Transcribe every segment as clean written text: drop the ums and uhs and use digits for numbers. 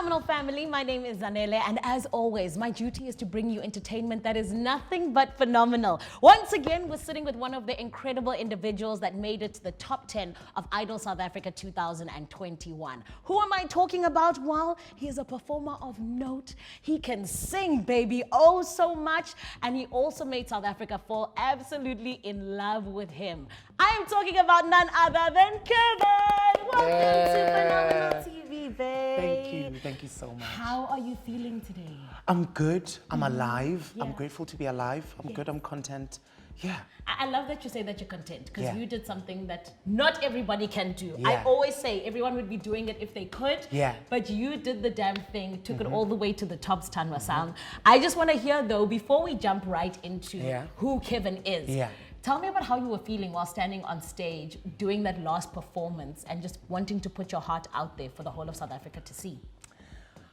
Phenomenal family, my name is Zanele, and as always, my duty is to bring you entertainment that is nothing but phenomenal. Once again, we're sitting with one of the incredible individuals that made it to the top 10 of Idol South Africa 2021. Who am I talking about? Well, he is a performer of note. He can sing, baby, oh so much, and he also made South Africa fall absolutely in love with him. I am talking about none other than Kevin. Welcome to Phenomenal TV, babe. Thank you so much. How are you feeling today? I'm good, I'm alive, Yeah. I'm grateful to be alive, I'm good, I'm content. Yeah. I love that you say that you're content because Yeah. you did something that not everybody can do. Yeah. I always say everyone would be doing it if they could, Yeah. but you did the damn thing, took it all the way to the top, Stanwa Sound. I just want to hear though, before we jump right into who Kevin is, Yeah. tell me about how you were feeling while standing on stage, doing that last performance and just wanting to put your heart out there for the whole of South Africa to see.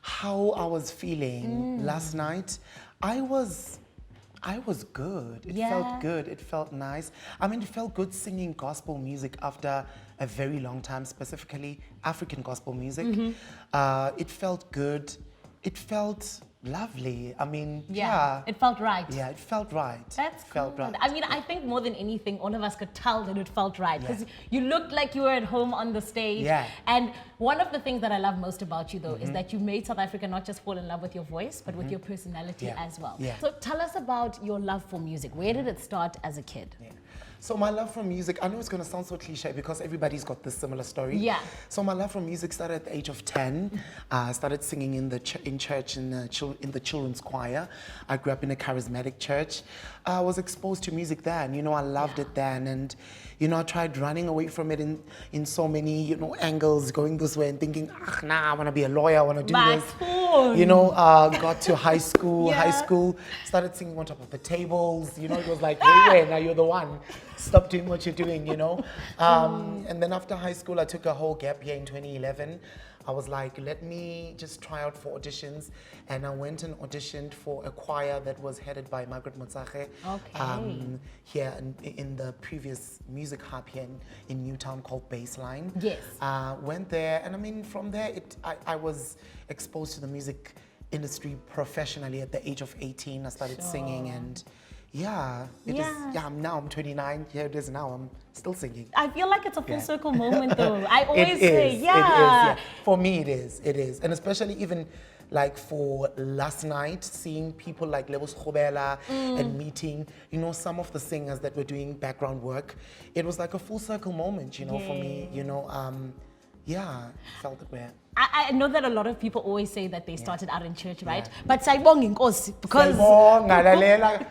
How I was feeling last night, I was good. It felt good. It felt nice. I mean, it felt good singing gospel music after a very long time, specifically African gospel music. It felt good. It felt lovely. I mean, It felt right. Yeah, it felt right. That's felt cool. right. I mean, I think more than anything, all of us could tell that it felt right because you looked like you were at home on the stage. Yeah. And one of the things that I love most about you, though, is that you made South Africa not just fall in love with your voice, but with your personality as well. Yeah. So tell us about your love for music. Where did it start as a kid? Yeah. So my love for music, I know it's going to sound so cliche because everybody's got this similar story. Yeah. So my love for music started at the age of 10. I started singing in the church in the children's choir. I grew up in a charismatic church. I was exposed to music then. You know, I loved it then, and you know, I tried running away from it in so many angles, going this way and thinking, nah, I want to be a lawyer. I want to do this. You know, got to high school. High school, started singing on top of the tables. You know, it was like, hey, now you're the one. Stop doing what you're doing, you know. And then after high school, I took a whole gap year in 2011. I was like, let me just try out for auditions. And I went and auditioned for a choir that was headed by Margaret Motsache. Here in the previous music hub here in Newtown called Baseline. Yes. Went there, and I mean, from there, I was exposed to the music industry professionally at the age of 18. I started singing, and now I'm 29. Here it is now. I'm still singing. I feel like it's a full circle moment, though. I always It say, is, yeah. For me, it is. And especially even like for last night, seeing people like Lebos Khobela and meeting, you know, some of the singers that were doing background work. It was like a full circle moment, you know, for me, you know, felt it way. I know that a lot of people always say that they started out in church, right? But sayibonga inkosi because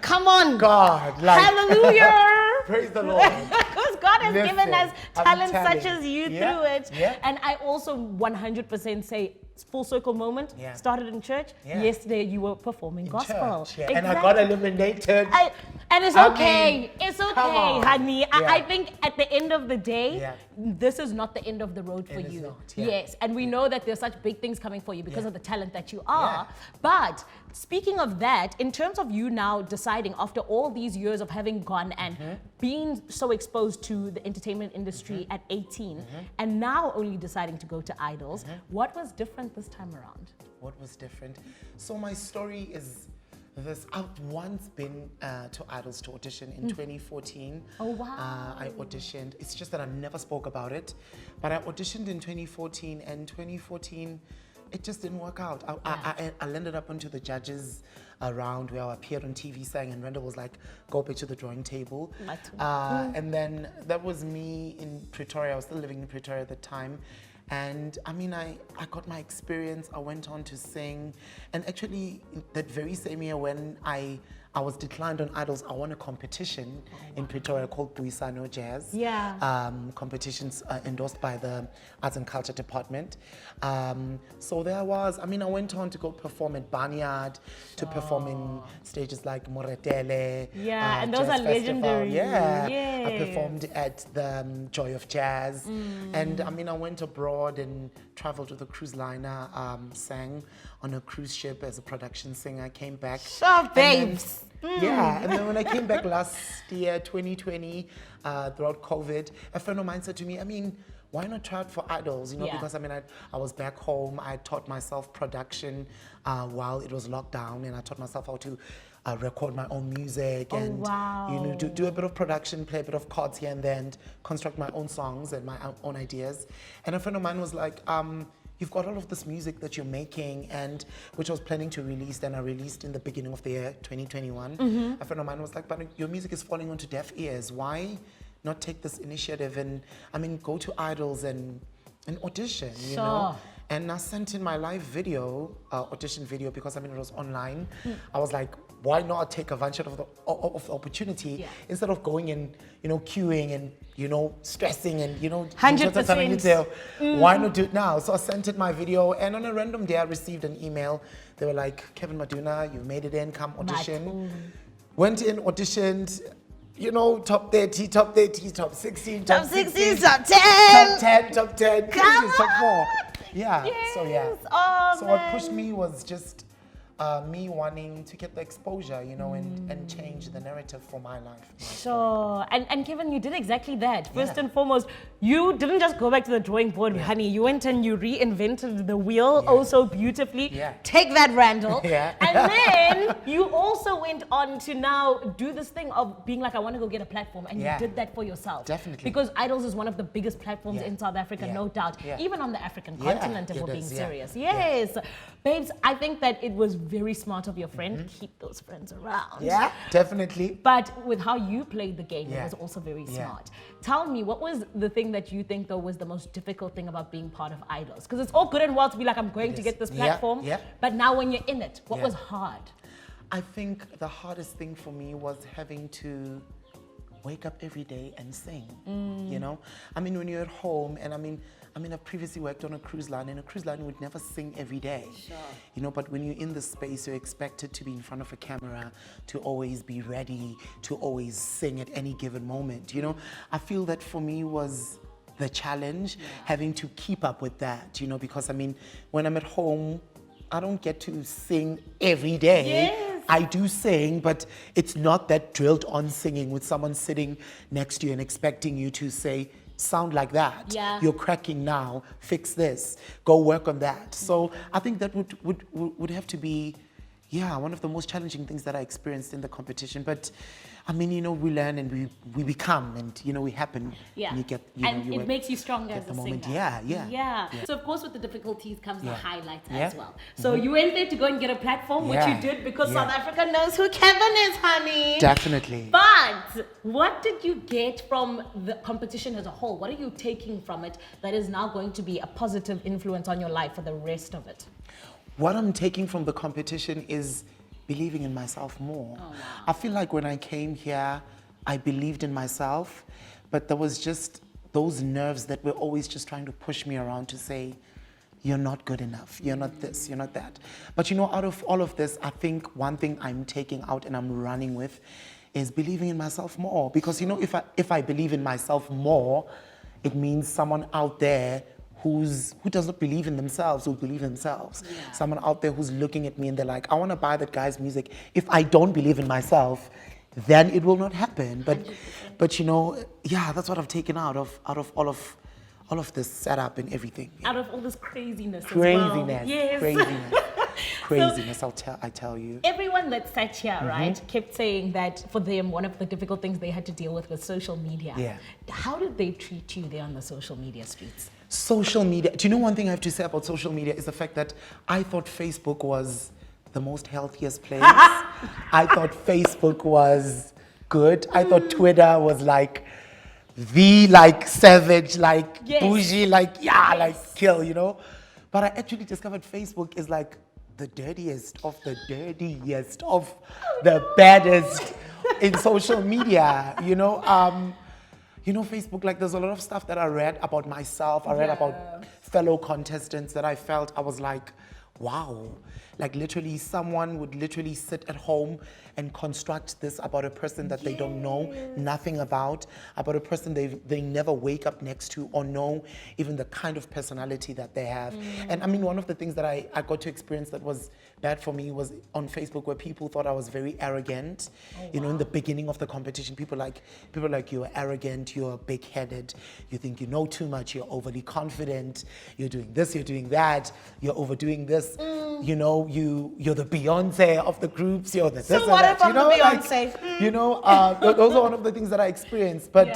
come on, God, like, hallelujah, praise the Lord, because God has given us talents such as you through it. Yeah. And I also 100% say full circle moment. Started in church. Yeah. Yesterday you were performing gospel, church, and I got eliminated. And it's okay. It's okay, on. honey. I think at the end of the day, this is not the end of the road for It is you. not, Yes, and we know that there's such big things coming for you because of the talent that you are. But speaking of that, in terms of you now deciding after all these years of having gone and being so exposed to the entertainment industry at 18 and now only deciding to go to Idols, what was different this time around? What was different? So my story is this. I've once been to Idols to audition in 2014. Oh, wow. I auditioned. It's just that I never spoke about it. But I auditioned in 2014, and 2014, it just didn't work out. I landed up onto the judges round where I appeared on TV sang, and Renda was like, go back to the drawing table. And then that was me in Pretoria. I was still living in Pretoria at the time. And I mean, I got my experience. I went on to sing. And actually, that very same year when I was declined on Idols, I won a competition in Pretoria called Buisano Jazz. Competitions endorsed by the Arts and Culture Department. So there I was. I mean, I went on to go perform at Barnyard, to perform in stages like Moretele. And those Jazz are Festival. legendary. I performed at the Joy of Jazz. And I mean, I went abroad and traveled with a cruise liner, sang on a cruise ship as a production singer. I came back. Sure, babes. Yeah, and then when I came back last year, 2020, throughout COVID, a friend of mine said to me, I mean, why not try out for Idols? You know, Yeah. because I mean, I was back home. I taught myself production while it was locked down, and I taught myself how to record my own music and you know, do a bit of production, play a bit of chords here and there, and construct my own songs and my own ideas. And a friend of mine was like, you've got all of this music that you're making, and which I was planning to release, then I released in the beginning of the year, 2021. A friend of mine was like, but your music is falling onto deaf ears. Why not take this initiative and, I mean, go to Idols and audition, you know? And I sent in my live video, audition video, because I mean, it was online. I was like, why not take advantage of the opportunity instead of going and, you know, queuing and, you know, stressing and, you know, 100%. Why not do it now? So I sent in my video, and on a random day I received an email. They were like, Kevin Maduna, you made it in, come audition. Went in, auditioned, you know, top 30, top 30, top 16, top 16, top 10. Top 10, top 10, Come top 4. Yeah, so yeah. Oh, so what pushed me was just me wanting to get the exposure, you know, and change the narrative for my life. Sure. And Kevin, you did exactly that. First and foremost, you didn't just go back to the drawing board, honey. You went and you reinvented the wheel also beautifully. Yeah. Take that, Randall. Yeah. And then you also went on to now do this thing of being like, I want to go get a platform. And you did that for yourself. Definitely. Because Idols is one of the biggest platforms in South Africa, no doubt. Even on the African continent, if we're being serious. Yes. Babes, I think that it was very smart of your friend. Keep those friends around. Yeah, definitely. But with how you played the game, it was also very smart. Tell me, what was the thing that you think, though, was the most difficult thing about being part of Idols? Because it's all good and well to be like, I'm going to get this platform. But now when you're in it, what was hard? I think the hardest thing for me was having to wake up every day and sing, you know? I mean, when you're at home, and I mean, I've previously worked on a cruise line, and a cruise line would never sing every day. You know, but when you're in the space, you're expected to be in front of a camera, to always be ready, to always sing at any given moment, you know? I feel that for me was the challenge, having to keep up with that, you know, because I mean, when I'm at home, I don't get to sing every day. I do sing, but it's not that drilled on singing with someone sitting next to you and expecting you to say, sound like that. You're cracking now, fix this, go work on that. So I think that would have to be, one of the most challenging things that I experienced in the competition. But I mean, you know, we learn and we become, and you know, we happen. And you get, it makes you stronger as a singer. Yeah. So of course, with the difficulties comes the highlights as well. So you went there to go and get a platform, which you did because South Africa knows who Kevin is, honey. Definitely. But what did you get from the competition as a whole? What are you taking from it that is now going to be a positive influence on your life for the rest of it? What I'm taking from the competition is believing in myself more. I feel like when I came here, I believed in myself, but there was just those nerves that were always just trying to push me around to say, you're not good enough, you're not this, you're not that. But you know, out of all of this, I think one thing I'm taking out and I'm running with is believing in myself more. Because you know, if I believe in myself more, it means someone out there who does not believe in themselves, who believe in themselves. Someone out there who's looking at me and they're like, I want to buy that guy's music. If I don't believe in myself, then it will not happen. But you know, that's what I've taken out of all of this setup and everything. Out of all this craziness. Craziness. Yes. Craziness, I tell you. Everyone that sat here, right, kept saying that for them, one of the difficult things they had to deal with was social media. How did they treat you there on the social media streets? Social media. Do you know one thing I have to say about social media is the fact that I thought Facebook was the most healthiest place. I thought Facebook was good. I thought Twitter was like the savage, bougie, kill, you know. But I actually discovered Facebook is like the dirtiest of the dirtiest of the baddest in social media, you know. You know, Facebook, there's a lot of stuff that I read about myself. I read about fellow contestants that I felt I was like, wow. Like literally someone would literally sit at home and construct this about a person that they don't know nothing about a person they never wake up next to or know even the kind of personality that they have. And I mean, one of the things that I got to experience that was bad for me was on Facebook, where people thought I was very arrogant. You know, in the beginning of the competition, people like you're arrogant, you're big-headed, you think you know too much, you're overly confident, you're doing this, you're doing that, you're overdoing this. You know, you're the Beyonce of the groups, you're the this and what that. about You know, the Beyonce? like, you know, those are one of the things that I experienced. But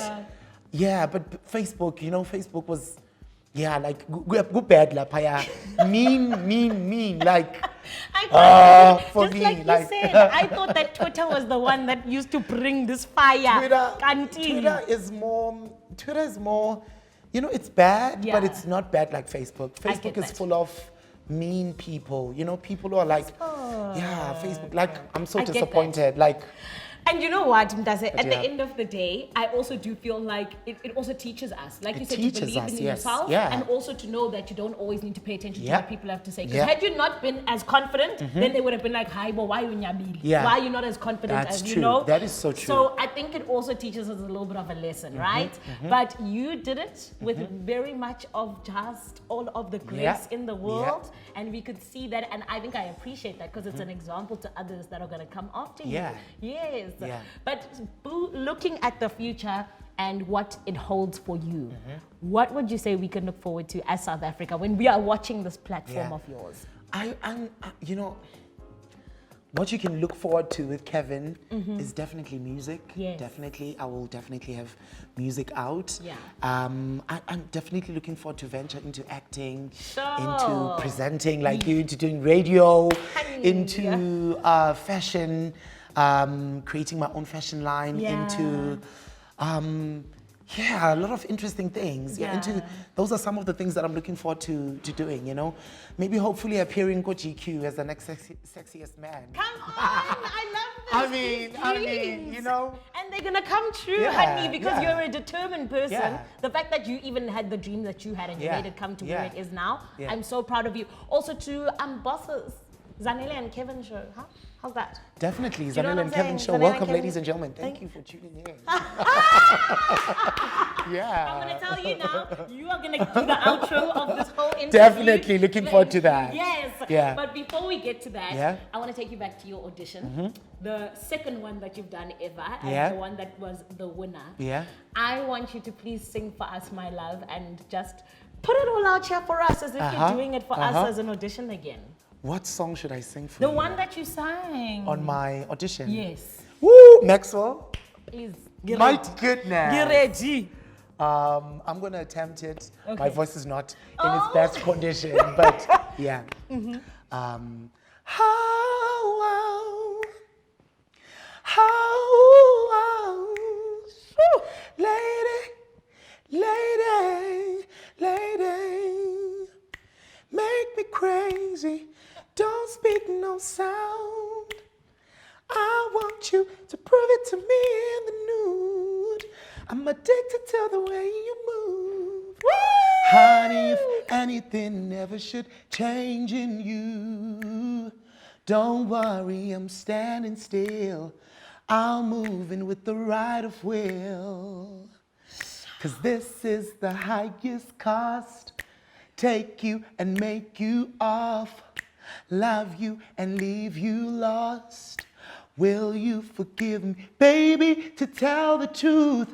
but Facebook, you know, Facebook was, like good bad lapaya, mean, like. For just me, like you said, I thought that Twitter was the one that used to bring this fire. Twitter is more, you know, it's bad, but it's not bad like Facebook. Facebook is full of mean people, you know, people who are like, Facebook, like, I'm so disappointed, like. And you know what, Mdase, at the end of the day, I also do feel like it also teaches us, like you said, to believe in yourself, and also to know that you don't always need to pay attention to what people have to say. Because had you not been as confident, then they would have been like, hi, but why are you nyabili? Why are you not as confident as you know? That is so true. So I think it also teaches us a little bit of a lesson, right? But you did it with very much of just all of the grace in the world. And we could see that, and I think I appreciate that because it's an example to others that are going to come after you. Yes. But looking at the future and what it holds for you, what would you say we can look forward to as South Africa when we are watching this platform of yours? I'm you know, what you can look forward to with Kevin is definitely music. Definitely, I will definitely have music out. I'm definitely looking forward to venture into acting, into presenting like you, into doing radio, into fashion, creating my own fashion line, into a lot of interesting things. Those are some of the things that I'm looking forward to doing, you know. Maybe hopefully appearing on GQ as the next sexiest man. Come on, I love this. I mean, you know. And they're gonna come true, honey, because you're a determined person. The fact that you even had the dream that you had and you made it come to where it is now, I'm so proud of you. Also to bosses, Zanele and Kevin show, huh? How's that? Definitely, Zanele and Kevin show. Welcome, ladies and gentlemen. Thank you for tuning in. I'm going to tell you now, you are going to do the outro of this whole interview. Definitely looking forward to that. Yes. But before we get to that, I want to take you back to your audition. The second one that you've done ever, and the one that was the winner. I want you to please sing for us, my love, and just put it all out here for us as if you're doing it for us as an audition again. What song should I sing for you? The one that you sang. On my audition? Yes. Woo, Maxwell. Please. My goodness. Get ready. I'm going to attempt it. Okay. My voice is not in its best condition, but lady, make me crazy. Don't speak no sound. I want you to prove it to me in the nude. I'm addicted to the way you move. Woo! Honey, if anything ever should change in you, don't worry, I'm standing still. I'm moving with the right of will. 'Cause this is the highest cost. Take you and make you off. Love you and leave you lost. Will you forgive me, baby, to tell the truth?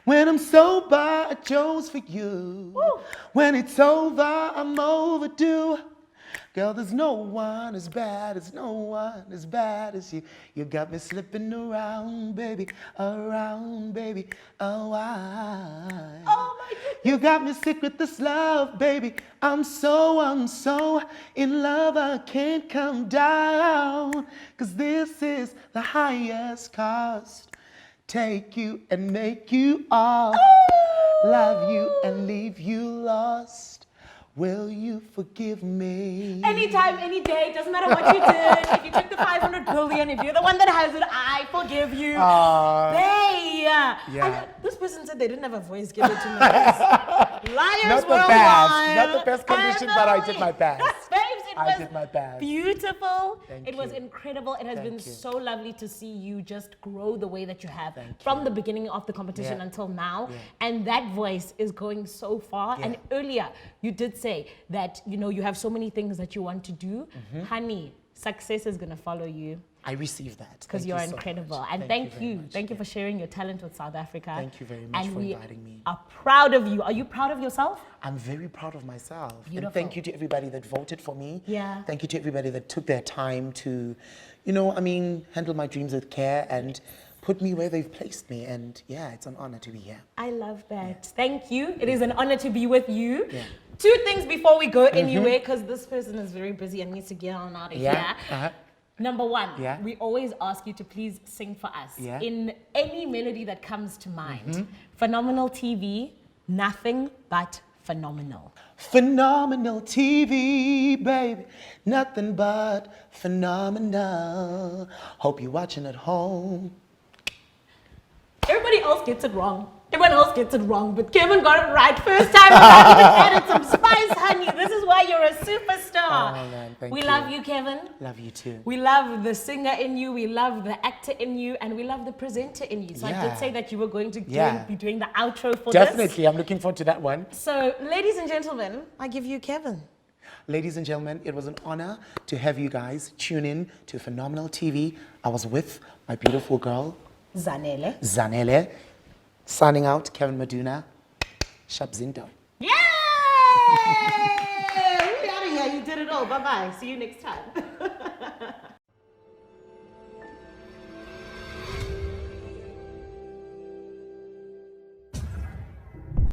When I'm sober, I chose for you. Woo. When it's over, I'm overdue. Girl, there's no one as bad as you. You got me slipping around, baby, oh, why? Oh my goodness. You got me sick with this love, baby. I'm so in love, I can't come down. 'Cause this is the highest cost. Take you and make you off. Love you and leave you lost. Will you forgive me? Anytime, any day, doesn't matter what you did. If you took the 500 billion, if you're the one that has it, I forgive you. And this person said they didn't have a voice. Give it to me. Liars Not the worldwide. best. Not the best condition, but I did my best. Babes, I did my best. Beautiful. Thank It was you. incredible. It has been Thank you. so lovely to see you just grow the way that you have Thank from you. the beginning of the competition Yeah. until now. Yeah. And that voice is going so far. Yeah. And earlier, you did say that, you know, you have so many things that you want to do. Honey, success is going to follow you. I received that. Because Thank you're you so incredible. much. And thank very you. much. Thank you Yeah. for sharing your talent with South Africa. Thank you very much and for we inviting me. are proud of you. Are you proud of yourself? I'm very proud of myself. Beautiful. And thank you to everybody that voted for me. Yeah. Thank you to everybody that took their time to, handle my dreams with care and put me where they've placed me. And yeah, it's an honor to be here. I love that. Thank you. It is an honor to be with you. Yeah. Two things before we go anywhere, because this person is very busy and needs to get on out of Yeah. here. Uh-huh. Number one, Yeah. we always ask you to please sing for us Yeah. in any melody that comes to mind. Phenomenal TV, nothing but phenomenal. Phenomenal TV, baby. Nothing but phenomenal. Hope you're watching at home. Everybody else gets it wrong. Everyone else gets it wrong, but Kevin got it right first time around. Even added some spice, honey. This is why you're a superstar. Oh, man, thank we you. love you, Kevin. Love you too. We love the singer in you, we love the actor in you, and we love the presenter in you. So I did Yeah. say that you were going to Yeah. be doing the outro for this. Definitely, I'm looking forward to that one. So, ladies and gentlemen, I give you Kevin. Ladies and gentlemen, it was an honor to have you guys tune in to Phenomenal TV. I was with my beautiful girl, Zanele. Zanele. Signing out, Kevin Maduna. Shabzinto. Yay! We out of here. You did it all. Bye-bye. See you next time.